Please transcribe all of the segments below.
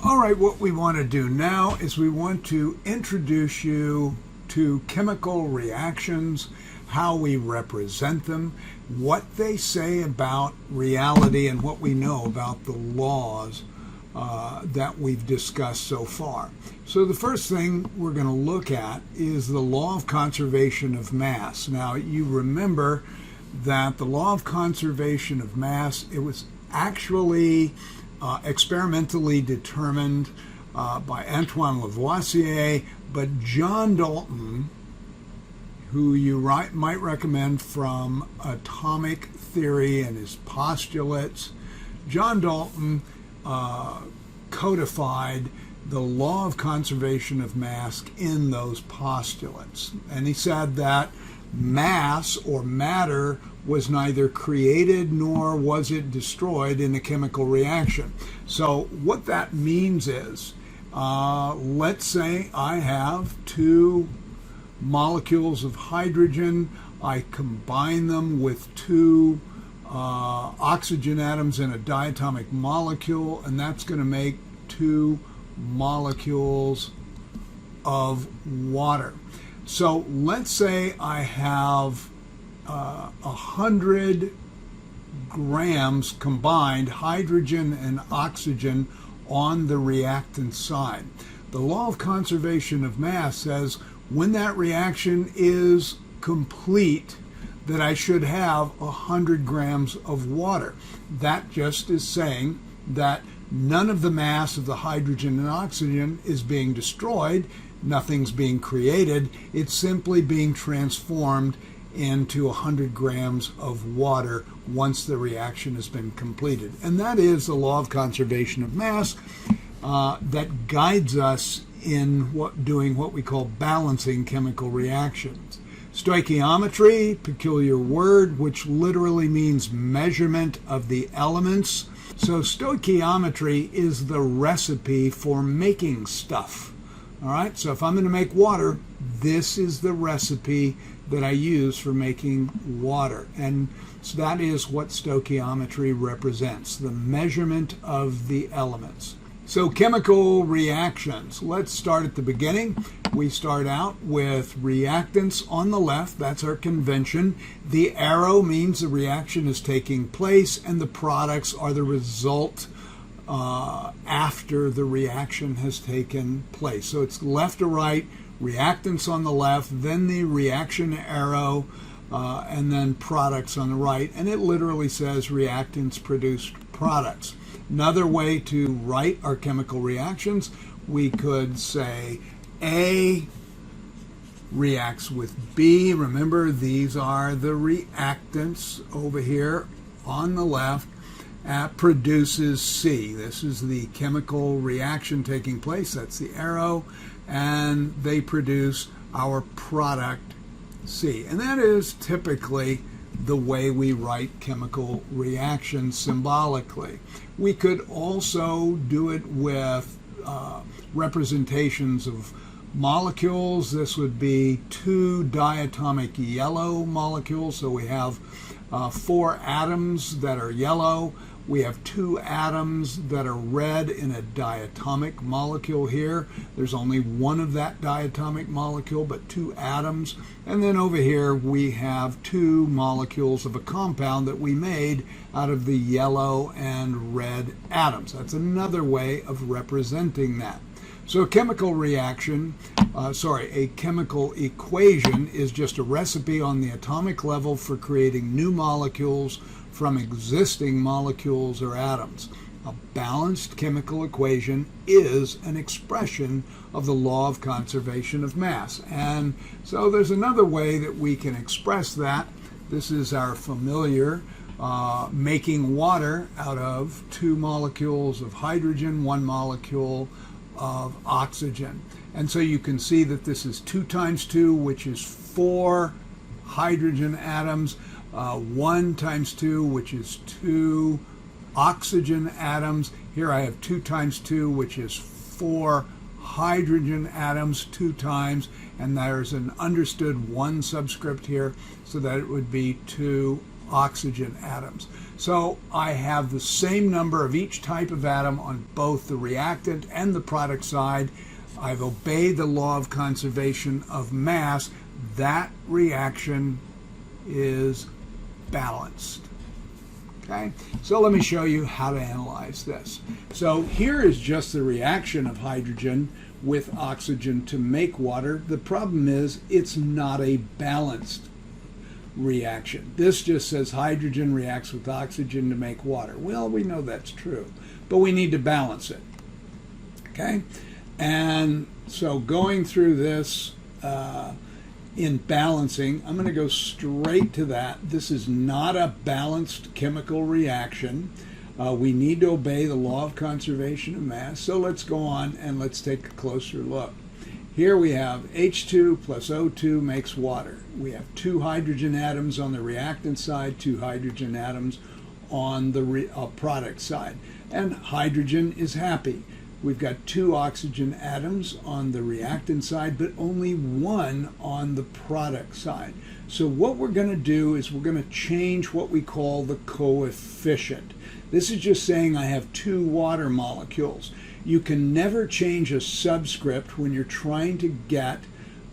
All right, what we want to do now is we want to introduce you to chemical reactions, how we represent them, what they say about reality, and what we know about the laws that we've discussed so far. So the first thing we're going to look at is the law of conservation of mass. Now, you remember that the law of conservation of mass, it was actually experimentally determined by Antoine Lavoisier, but John Dalton, who you might recommend from atomic theory and his postulates, John Dalton codified the law of conservation of mass in those postulates. And he said that mass or matter was neither created nor was it destroyed in a chemical reaction. So what that means is, let's say I have two molecules of hydrogen. I combine them with two oxygen atoms in a diatomic molecule, and that's going to make two molecules of water. So let's say I have 100 grams combined hydrogen and oxygen on the reactant side. The law of conservation of mass says when that reaction is complete, that I should have 100 grams of water. That just is saying that none of the mass of the hydrogen and oxygen is being destroyed, nothing's being created, it's simply being transformed into 100 grams of water once the reaction has been completed. And that is the law of conservation of mass that guides us in doing what we call balancing chemical reactions. Stoichiometry, peculiar word, which literally means measurement of the elements. So stoichiometry is the recipe for making stuff. All right, so if I'm going to make water, this is the recipe that I use for making water. And so that is what stoichiometry represents, the measurement of the elements. So chemical reactions, let's start at the beginning. We start out with reactants on the left, that's our convention. The arrow means the reaction is taking place and the products are the result after the reaction has taken place. So it's left to right, reactants on the left, then the reaction arrow, and then products on the right. And it literally says reactants produce products. Another way to write our chemical reactions, we could say A reacts with B. Remember, these are the reactants over here on the left. Produces C. This is the chemical reaction taking place. That's the arrow. And they produce our product C. And that is typically the way we write chemical reactions symbolically. We could also do it with representations of molecules. This would be two diatomic yellow molecules. So we have 4 atoms that are yellow. We have 2 atoms that are red in a diatomic molecule here. There's only one of that diatomic molecule, but 2 atoms. And then over here we have 2 molecules of a compound that we made out of the yellow and red atoms. That's another way of representing that. So a chemical reaction, a chemical equation is just a recipe on the atomic level for creating new molecules from existing molecules or atoms. A balanced chemical equation is an expression of the law of conservation of mass. And so there's another way that we can express that. This is our familiar making water out of 2 molecules of hydrogen, 1 molecule of oxygen. And so you can see that this is 2 times 2, which is 4 hydrogen atoms. 1 times 2, which is 2 oxygen atoms. Here I have 2 times 2, which is 4 hydrogen atoms 2 times, and there's an understood 1 subscript here, so that it would be 2 oxygen atoms. So I have the same number of each type of atom on both the reactant and the product side. I've obeyed the law of conservation of mass. That reaction is balanced. Okay, so let me show you how to analyze this. So here is just the reaction of hydrogen with oxygen to make water. The problem is it's not a balanced reaction. This just says hydrogen reacts with oxygen to make water. Well, we know that's true, but we need to balance it. Okay, and so going through this in balancing, I'm going to go straight to that. This is not a balanced chemical reaction. We need to obey the law of conservation of mass. So let's go on and let's take a closer look. Here we have H2 plus O2 makes water. We have 2 hydrogen atoms on the reactant side, 2 hydrogen atoms on the product side. And hydrogen is happy. We've got 2 oxygen atoms on the reactant side, but only 1 on the product side. So what we're going to do is we're going to change what we call the coefficient. This is just saying I have 2 water molecules. You can never change a subscript when you're trying to get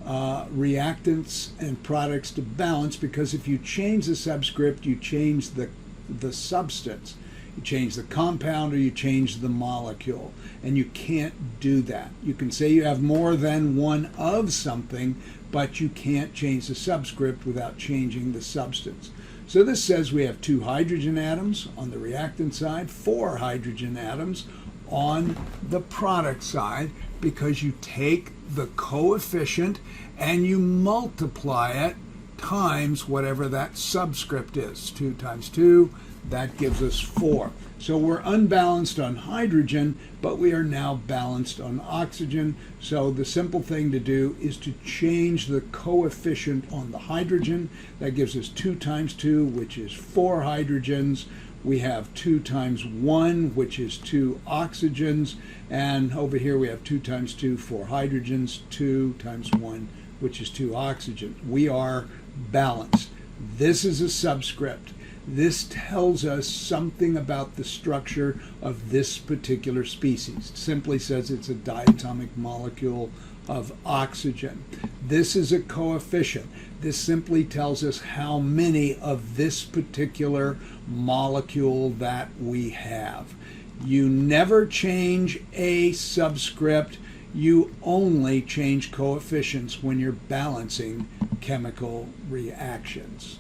reactants and products to balance, because if you change the subscript, you change the substance. You change the compound or you change the molecule, and you can't do that. You can say you have more than one of something, but you can't change the subscript without changing the substance. So this says we have 2 hydrogen atoms on the reactant side, 4 hydrogen atoms on the product side, because you take the coefficient and you multiply it times whatever that subscript is. 2 times 2, that gives us 4. So we're unbalanced on hydrogen, but we are now balanced on oxygen. So the simple thing to do is to change the coefficient on the hydrogen. That gives us 2 times 2, which is 4 hydrogens. We have 2 times 1, which is 2 oxygens. And over here we have 2 times 2, 4 hydrogens, 2 times 1, which is 2 oxygens. We are balanced. This is a subscript. This tells us something about the structure of this particular species. It simply says it's a diatomic molecule of oxygen. This is a coefficient. This simply tells us how many of this particular molecule that we have. You never change a subscript. You only change coefficients when you're balancing chemical reactions.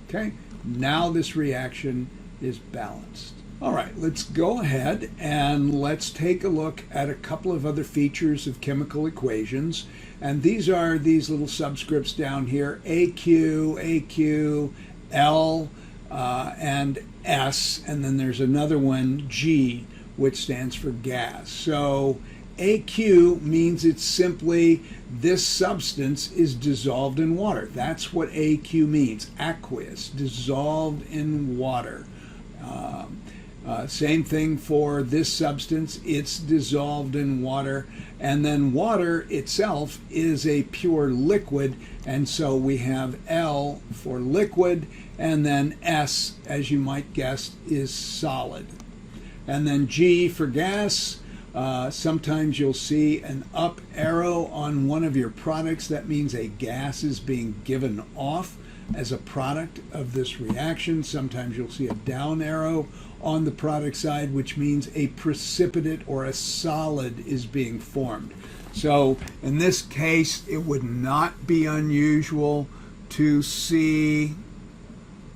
Okay? Now this reaction is balanced. All right, let's go ahead and let's take a look at a couple of other features of chemical equations. And these are these little subscripts down here, AQ, L, and S, and then there's another one, G, which stands for gas. So AQ means it's simply this substance is dissolved in water. That's what AQ means, aqueous, dissolved in water. Same thing for this substance, it's dissolved in water. And then water itself is a pure liquid, and so we have L for liquid, and then S, as you might guess, is solid. And then G for gas. Sometimes you'll see an up arrow on one of your products. That means a gas is being given off as a product of this reaction. Sometimes you'll see a down arrow on the product side, which means a precipitate or a solid is being formed. So in this case, it would not be unusual to see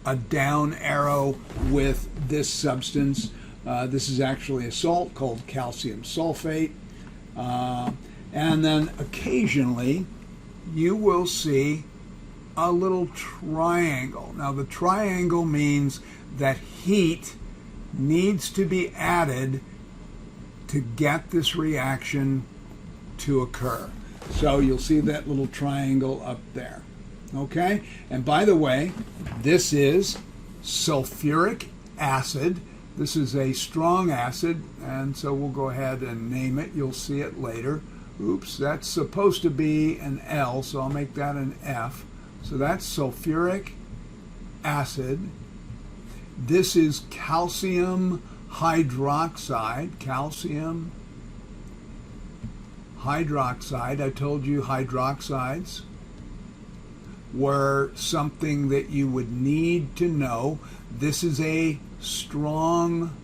a down arrow with this substance. This is actually a salt called calcium sulfate. And then occasionally you will see a little triangle. Now the triangle means that heat needs to be added to get this reaction to occur. So you'll see that little triangle up there. Okay? And by the way, this is sulfuric acid. This is a strong acid, and so we'll go ahead and name it. You'll see it later. Oops, that's supposed to be an L, so I'll make that an F. So that's sulfuric acid. This is calcium hydroxide. Calcium hydroxide. I told you hydroxides were something that you would need to know. This is a strong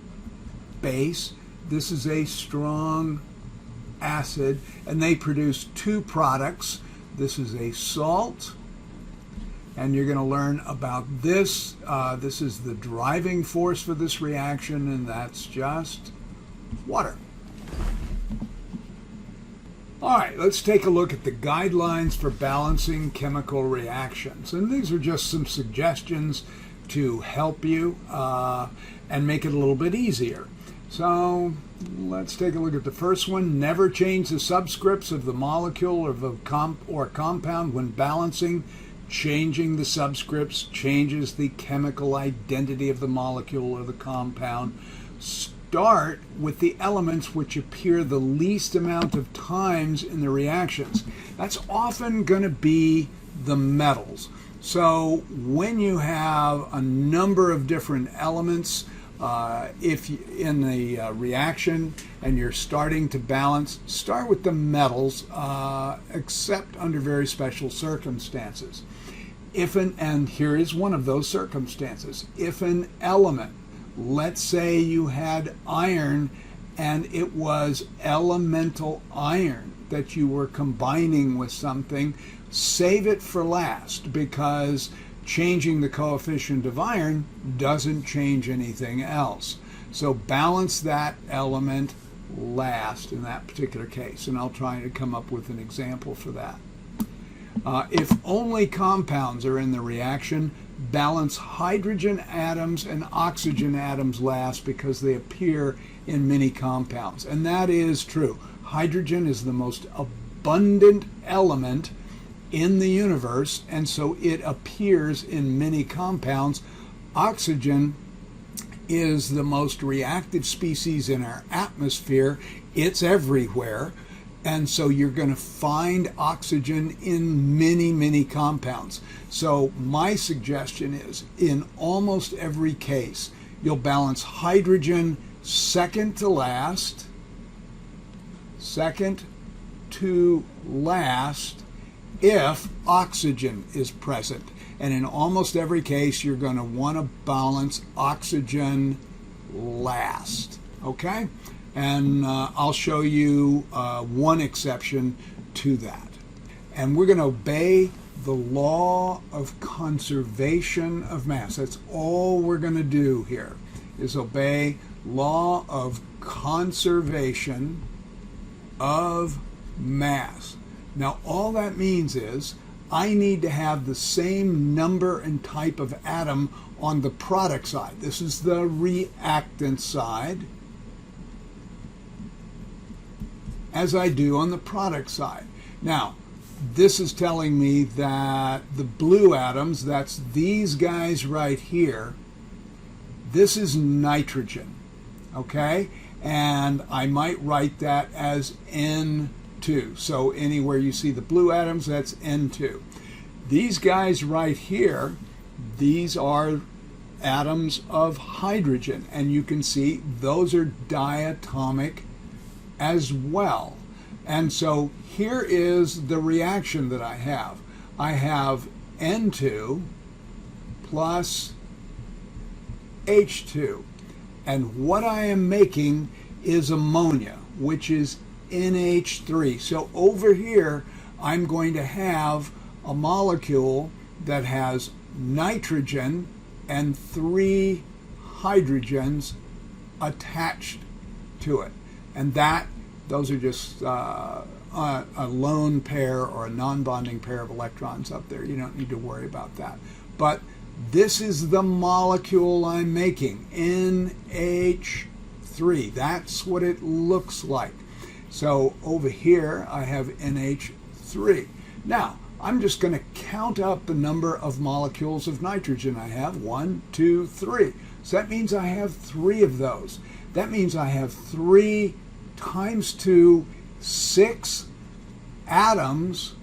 base. This is a strong acid, and they produce two products. This is a salt, and you're going to learn about this. This is the driving force for this reaction, and that's just water. All right, let's take a look at the guidelines for balancing chemical reactions. And these are just some suggestions to help you and make it a little bit easier. So let's take a look at the first one. Never change the subscripts of the molecule or compound when balancing. Changing the subscripts changes the chemical identity of the molecule or the compound. Start with the elements which appear the least amount of times in the reactions. That's often going to be the metals. So when you have a number of different elements, if in the reaction and you're starting to balance, start with the metals, except under very special circumstances. And here is one of those circumstances. If an element, let's say you had iron and it was elemental iron that you were combining with something, save it for last, because changing the coefficient of iron doesn't change anything else. So balance that element last in that particular case, and I'll try to come up with an example for that. If only compounds are in the reaction, balance hydrogen atoms and oxygen atoms last because they appear in many compounds. And that is true. Hydrogen is the most abundant element in the universe, and so it appears in many compounds. Oxygen is the most reactive species in our atmosphere. It's everywhere. And so you're going to find oxygen in many, many compounds. So my suggestion is, in almost every case, you'll balance hydrogen second to last, if oxygen is present. And in almost every case, you're going to want to balance oxygen last. Okay? And I'll show you one exception to that. And we're going to obey the law of conservation of mass. That's all we're going to do here, is obey law of conservation of mass. Now, all that means is I need to have the same number and type of atom on the product side. This is the reactant side, as I do on the product side. Now, this is telling me that the blue atoms, that's these guys right here, this is nitrogen, okay? And I might write that as N2. So anywhere you see the blue atoms, that's N2. These guys right here, these are atoms of hydrogen. And you can see those are diatomic as well. And so here is the reaction that I have. I have N2 plus H2. And what I am making is ammonia, which is NH3. So over here, I'm going to have a molecule that has nitrogen and 3 hydrogens attached to it. And those are just a lone pair or a non-bonding pair of electrons up there. You don't need to worry about that. But this is the molecule I'm making, NH3. That's what it looks like. So over here, I have NH3. Now, I'm just going to count up the number of molecules of nitrogen I have. 1, 2, 3. So that means I have 3 of those. That means I have 3 times 2, 6 atoms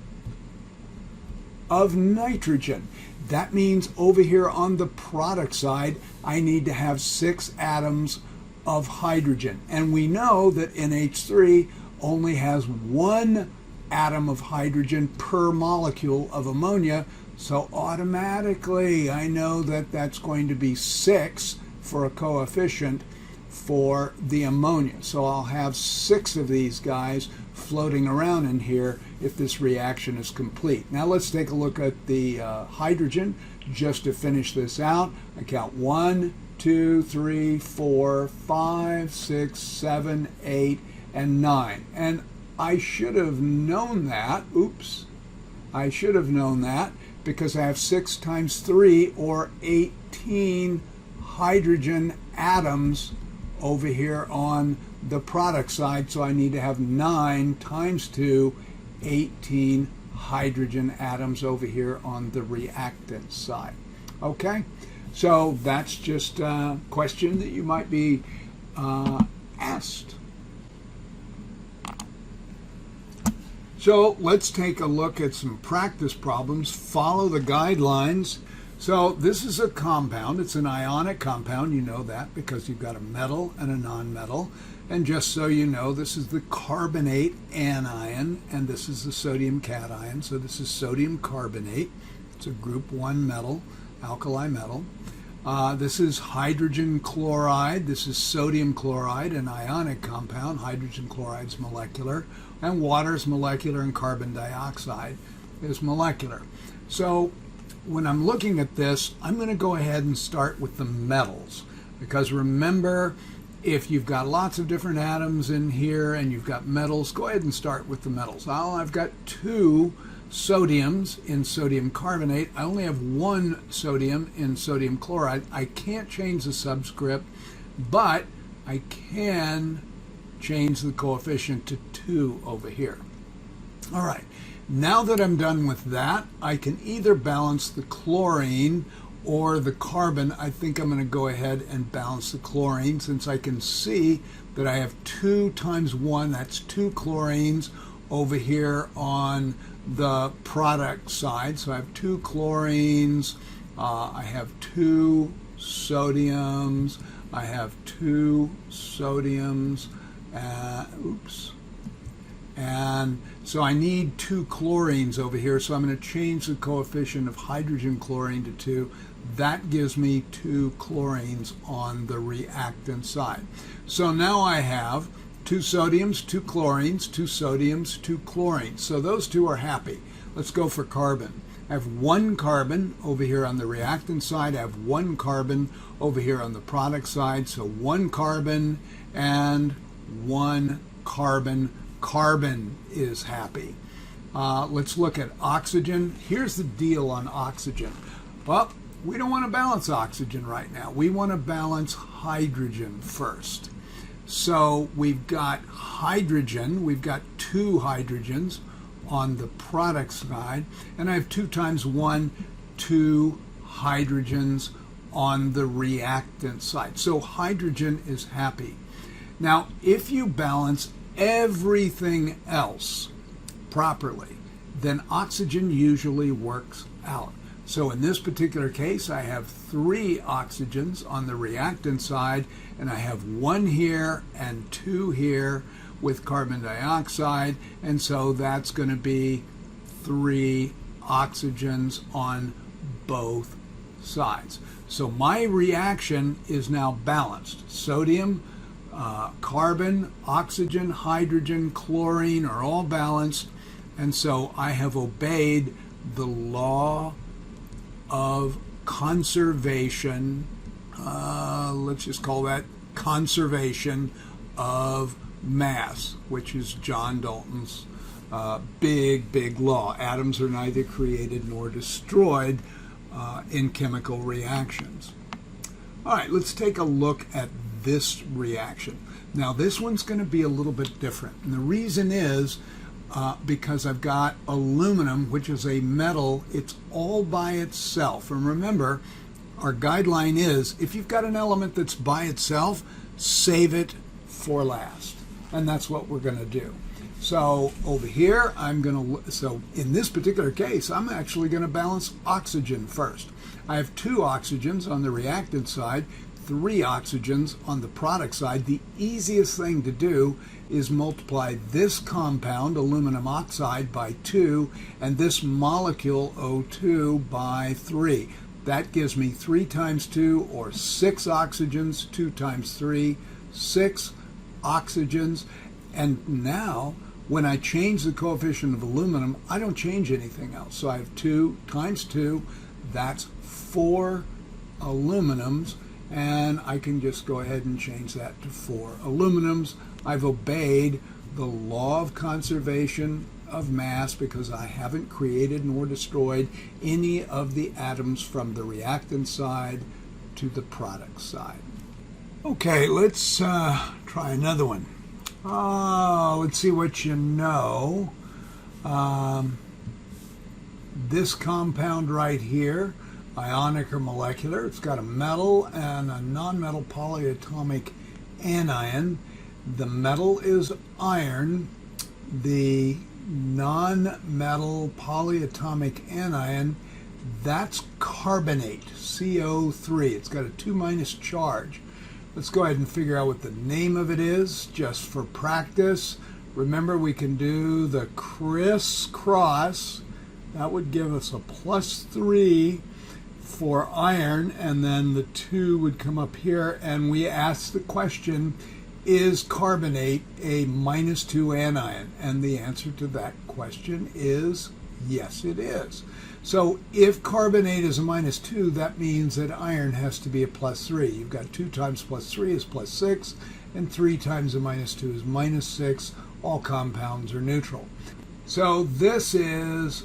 of nitrogen. That means over here on the product side, I need to have 6 atoms of hydrogen. And we know that NH3 only has 1 atom of hydrogen per molecule of ammonia. So automatically I know that that's going to be 6 for a coefficient for the ammonia. So I'll have 6 of these guys floating around in here if this reaction is complete. Now let's take a look at the hydrogen just to finish this out. I count 1, 2, 3, 4, 5, 6, 7, 8, and 9. And I should have known that. Oops. I should have known that because I have 6 times 3 or 18 hydrogen atoms over here on the product side, so I need to have 9 times 2, 18 hydrogen atoms over here on the reactant side. Okay, so that's just a question that you might be asked. So let's take a look at some practice problems. Follow the guidelines. So this is a compound. It's an ionic compound. You know that because you've got a metal and a nonmetal. And just so you know, this is the carbonate anion, and this is the sodium cation. So this is sodium carbonate. It's a group 1 metal, alkali metal. This is hydrogen chloride. This is sodium chloride, an ionic compound. Hydrogen chloride is molecular, and water is molecular, and carbon dioxide is molecular. So when I'm looking at this, I'm going to go ahead and start with the metals, because remember, if you've got lots of different atoms in here and you've got metals, go ahead and start with the metals. Now I've got 2 sodiums in sodium carbonate. I only have 1 sodium in sodium chloride. I can't change the subscript, but I can change the coefficient to 2 over here. All right, now that I'm done with that, I can either balance the chlorine or the carbon. I think I'm going to go ahead and balance the chlorine, since I can see that I have 2 times 1, that's 2 chlorines over here on the product side. So I have 2 chlorines, I have 2 sodiums, I have 2 sodiums, oops. And so I need 2 chlorines over here, so I'm going to change the coefficient of hydrogen chlorine to 2. That gives me 2 chlorines on the reactant side. So now I have 2 sodiums, 2 chlorines, 2 sodiums, 2 chlorines. So those 2 are happy. Let's go for carbon. I have 1 carbon over here on the reactant side. I have 1 carbon over here on the product side. So 1 carbon and 1 carbon. Carbon is happy. Let's look at oxygen. Here's the deal on oxygen. Well, we don't want to balance oxygen right now. We want to balance hydrogen first. So we've got hydrogen. We've got 2 hydrogens on the product side. And I have 2 times 1, 2 hydrogens on the reactant side. So hydrogen is happy. Now, if you balance everything else properly, then oxygen usually works out. So in this particular case, I have 3 oxygens on the reactant side, and I have 1 here and 2 here with carbon dioxide, and so that's going to be 3 oxygens on both sides. So my reaction is now balanced. Sodium, carbon, oxygen, hydrogen, chlorine are all balanced, and so I have obeyed the law of conservation, let's just call that conservation of mass, which is John Dalton's big law. Atoms are neither created nor destroyed in chemical reactions. All right, let's take a look at this reaction. Now this one's going to be a little bit different, and the reason is because I've got aluminum, which is a metal. It's all by itself. And remember, our guideline is if you've got an element that's by itself, save it for last. And that's what we're going to do. So over here, so in this particular case, I'm actually going to balance oxygen first. I have 2 oxygens on the reactant side, 3 oxygens on the product side. The easiest thing to do is multiply this compound, aluminum oxide, by 2, and this molecule, O2, by 3. That gives me 3 times 2, or 6 oxygens. 2 times 3, 6 oxygens. And now, when I change the coefficient of aluminum, I don't change anything else. So I have 2 times 2, that's 4 aluminums, and I can just go ahead and change that to 4 aluminums. I've obeyed the law of conservation of mass because I haven't created nor destroyed any of the atoms from the reactant side to the product side. Okay, let's try another one. Let's see what you know. This compound right here, ionic or molecular, it's got a metal and a non-metal polyatomic anion. The metal is iron. The non-metal polyatomic anion, that's carbonate, CO3. It's got a 2- charge. Let's go ahead and figure out what the name of it is, just for practice. Remember, we can do the crisscross. That would give us a +3 for iron, and then the 2 would come up here, and we ask the question, is carbonate a -2 anion? And the answer to that question is yes, it is. So if carbonate is a -2, that means that iron has to be a +3. You've got 2 times +3 is +6, and 3 times a -2 is -6. All compounds are neutral. So this is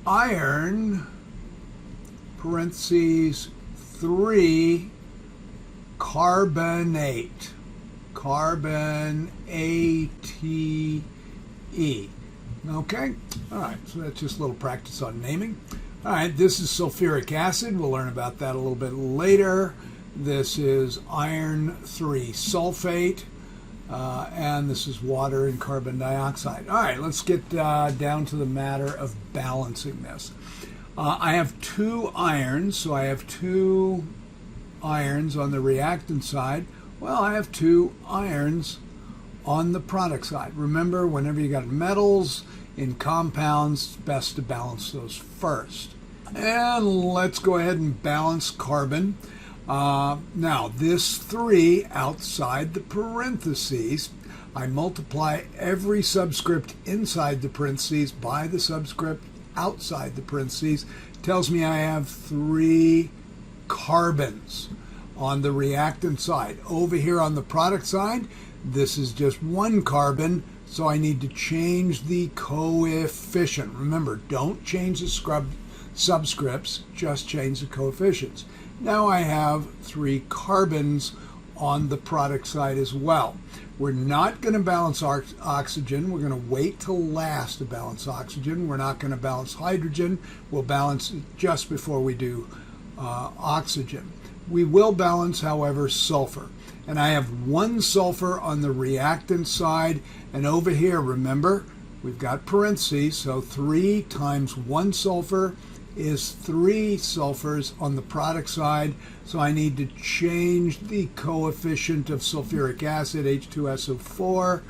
iron, parentheses, 3 carbonate. Carbon-A-T-E. Okay? All right, so that's just a little practice on naming. All right, this is sulfuric acid. We'll learn about that a little bit later. This is iron 3 sulfate, and this is water and carbon dioxide. All right, let's get down to the matter of balancing this. I have 2 irons, so I have 2 irons on the reactant side. Well, I have 2 irons on the product side. Remember, whenever you got metals in compounds, it's best to balance those first. And let's go ahead and balance carbon. Now, this 3 outside the parentheses, I multiply every subscript inside the parentheses by the subscript outside the parentheses. Tells me I have 3 carbons on the reactant side. Over here on the product side, this is just 1 carbon, so I need to change the coefficient. Remember, don't change the subscripts, just change the coefficients. Now I have 3 carbons on the product side as well. We're not going to balance oxygen. We're going to wait till last to balance oxygen. We're not going to balance hydrogen. We'll balance it just before we do oxygen. We will balance, however, sulfur. And I have 1 sulfur on the reactant side. And over here, remember, we've got parentheses. So 3 times 1 sulfur is 3 sulfurs on the product side. So I need to change the coefficient of sulfuric acid, H2SO4.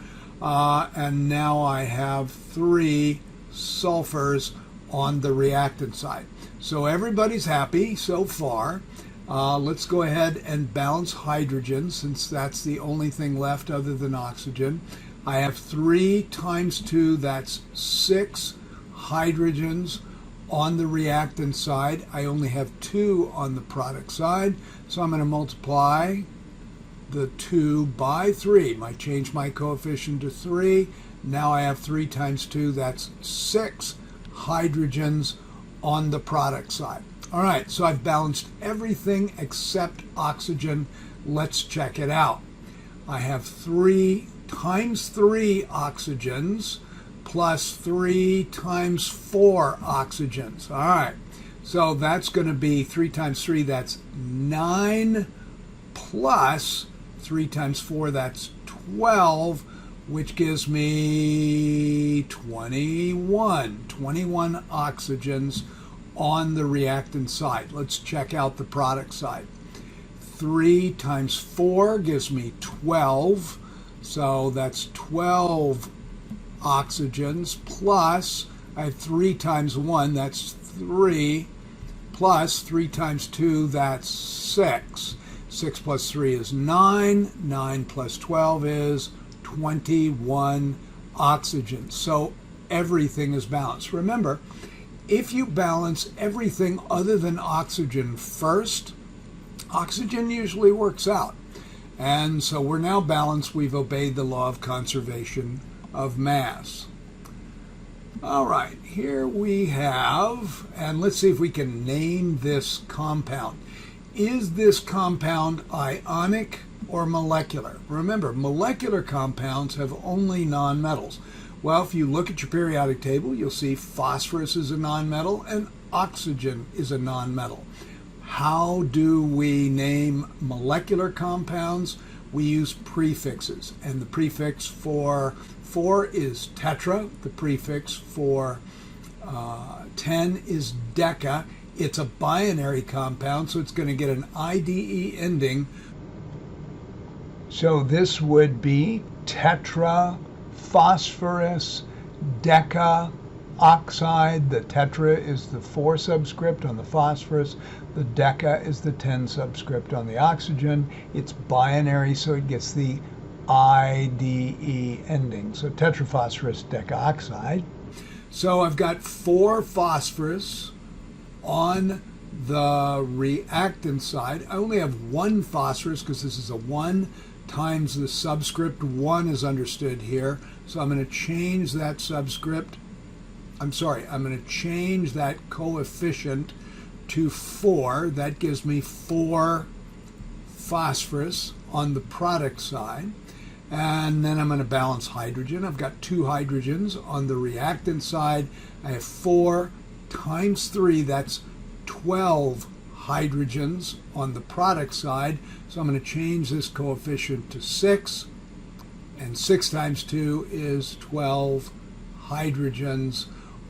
And now I have 3 sulfurs on the reactant side. So everybody's happy so far. Let's go ahead and balance hydrogen, since that's the only thing left other than oxygen. I have 3 times 2, that's 6 hydrogens on the reactant side. I only have 2 on the product side, so I'm going to multiply the 2 by 3. I change my coefficient to 3. Now I have 3 times 2, that's 6 hydrogens on the product side. All right, so I've balanced everything except oxygen. Let's check it out. I have 3 times 3 oxygens plus 3 times 4 oxygens. All right, so that's going to be 3 times 3, that's 9, plus 3 times 4, that's 12, which gives me 21 oxygens on the reactant side. Let's check out the product side. 3 times 4 gives me 12. So that's 12 oxygens plus, I have 3 times 1, that's 3, plus 3 times 2, that's 6. 6 plus 3 is 9. 9 plus 12 is 21 oxygens. So everything is balanced. Remember, if you balance everything other than oxygen first, oxygen usually works out. And so we're now balanced. We've obeyed the law of conservation of mass. All right, here we have, and let's see if we can name this compound. Is this compound ionic or molecular? Remember, molecular compounds have only nonmetals. Well, if you look at your periodic table, you'll see phosphorus is a nonmetal and oxygen is a nonmetal. How do we name molecular compounds? We use prefixes, and the prefix for 4 is tetra. The prefix for 10 is deca. It's a binary compound, so it's going to get an IDE ending. So this would be tetra phosphorus deca oxide. The tetra is the 4 subscript on the phosphorus. The deca is the 10 subscript on the oxygen. It's binary, so it gets the IDE ending. So tetraphosphorus decaoxide. So I've got 4 phosphorus on the reactant side. I only have 1 phosphorus because this is a 1 times the subscript. 1 is understood here. So I'm going to change that subscript. I'm going to change that coefficient to 4. That gives me 4 phosphorus on the product side. And then I'm going to balance hydrogen. I've got 2 hydrogens on the reactant side. I have 4 times 3, that's 12 hydrogens on the product side. So I'm going to change this coefficient to 6. And 6 times 2 is 12 hydrogens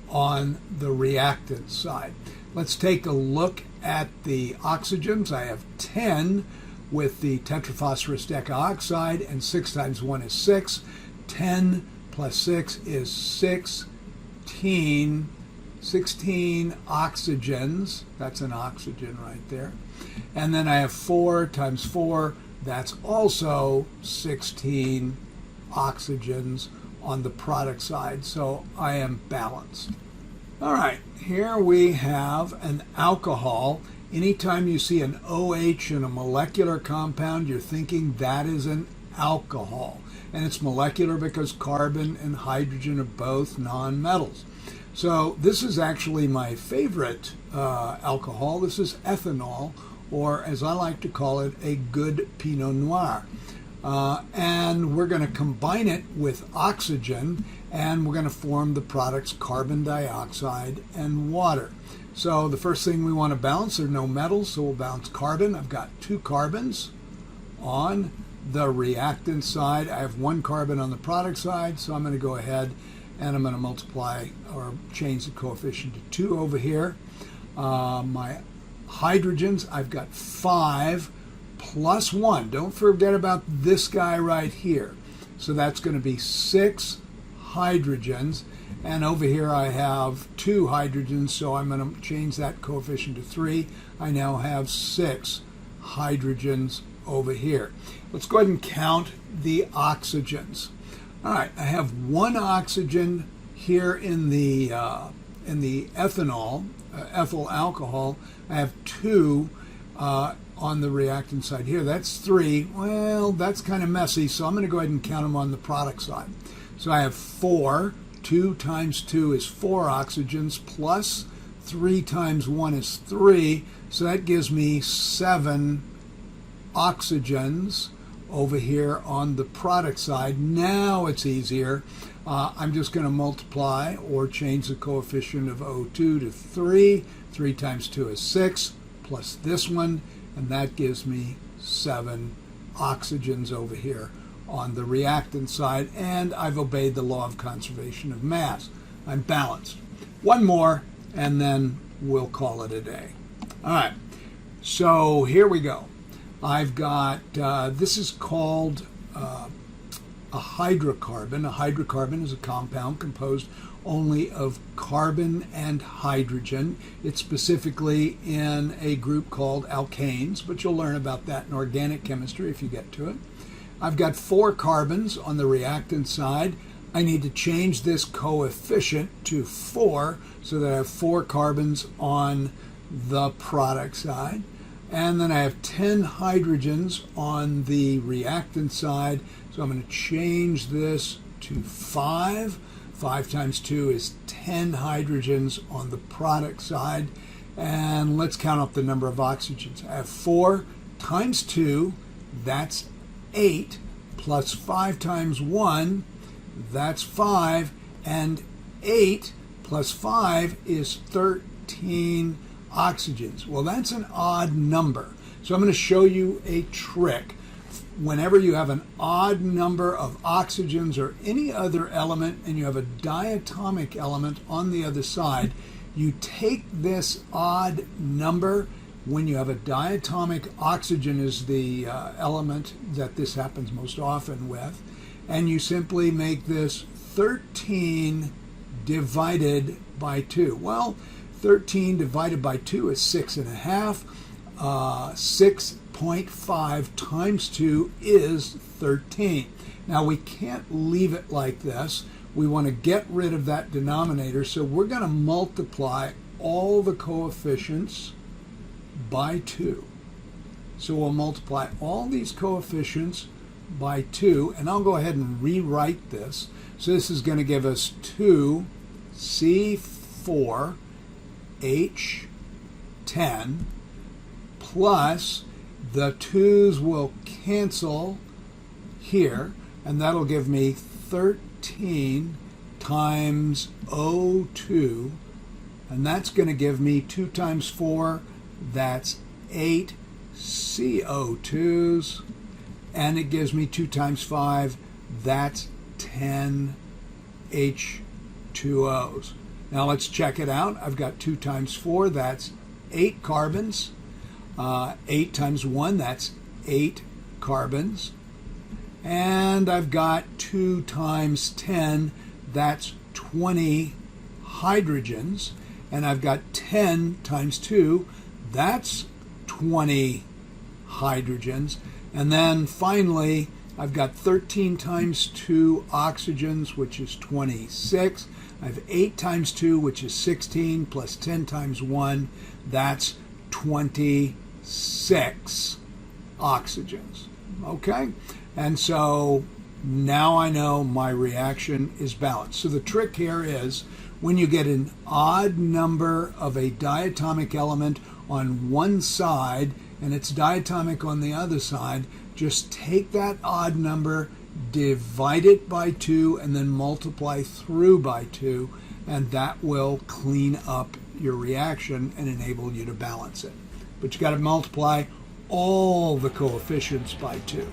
on the reactant side. Let's take a look at the oxygens. I have 10 with the tetraphosphorus decaoxide, and 6 times 1 is 6. 10 plus 6 is 16. 16 oxygens. That's an oxygen right there. And then I have 4 times 4. That's also 16 oxygens on the product side. So I am balanced. All right, here we have an alcohol. Anytime you see an OH in a molecular compound, you're thinking that is an alcohol. And it's molecular because carbon and hydrogen are both nonmetals. So this is actually my favorite alcohol. This is ethanol, or as I like to call it, a good Pinot Noir. And we're going to combine it with oxygen, and we're going to form the products carbon dioxide and water. So the first thing we want to balance, there are no metals, so we'll balance carbon. I've got 2 carbons on the reactant side. I have 1 carbon on the product side, so I'm going to go ahead and I'm going to multiply or change the coefficient to 2 over here. My hydrogens, I've got 5 plus 1. Don't forget about this guy right here. So that's going to be 6 hydrogens. And over here I have 2 hydrogens, so I'm going to change that coefficient to 3. I now have 6 hydrogens over here. Let's go ahead and count the oxygens. All right, I have 1 oxygen here in the ethanol, ethyl alcohol. I have 2 on the reactant side here. That's 3. Well, that's kind of messy, so I'm going to go ahead and count them on the product side. So I have 4. 2 times 2 is 4 oxygens, plus 3 times 1 is 3. So that gives me 7 oxygens over here on the product side. Now it's easier. I'm just going to multiply or change the coefficient of O2 to 3. 3 times 2 is 6, plus this one, and that gives me 7 oxygens over here on the reactant side, and I've obeyed the law of conservation of mass. I'm balanced. One more, and then we'll call it a day. All right, so here we go. I've got, this is called a hydrocarbon. A hydrocarbon is a compound composed only of carbon and hydrogen. It's specifically in a group called alkanes, but you'll learn about that in organic chemistry if you get to it. I've got 4 carbons on the reactant side. I need to change this coefficient to 4 so that I have 4 carbons on the product side. And then I have 10 hydrogens on the reactant side. So I'm going to change this to 5. 5 times 2 is 10 hydrogens on the product side. And let's count up the number of oxygens. I have 4 times 2, that's 8, plus 5 times 1, that's 5, and 8 plus 5 is 13 oxygens. Well, that's an odd number. So I'm going to show you a trick. Whenever you have an odd number of oxygens or any other element and you have a diatomic element on the other side, you take this odd number. When you have a diatomic, oxygen is the element that this happens most often with, and you simply make this 13 divided by 2. Well, 13 divided by 2 is 6.5. 6.5 times 2 is 13. Now we can't leave it like this. We want to get rid of that denominator, so we're going to multiply all the coefficients by 2. So we'll multiply all these coefficients by 2, and I'll go ahead and rewrite this. So this is going to give us 2C4H10 plus the 2's will cancel here, and that'll give me 13 times O2, and that's going to give me 2 times 4, that's 8 CO2s, and it gives me 2 times 5, that's 10 H2Os. Now let's check it out. I've got 2 times 4, that's 8 carbons. 8 times 1, that's 8 carbons. And I've got 2 times 10, that's 20 hydrogens. And I've got 10 times 2, that's 20 hydrogens. And then finally, I've got 13 times 2 oxygens, which is 26. I have 8 times 2, which is 16, plus 10 times 1, that's 26 oxygens. Okay? And so now I know my reaction is balanced. So the trick here is when you get an odd number of a diatomic element on one side and it's diatomic on the other side, just take that odd number, divide it by 2, and then multiply through by 2, and that will clean up your reaction and enable you to balance it. But you got to multiply all the coefficients by 2.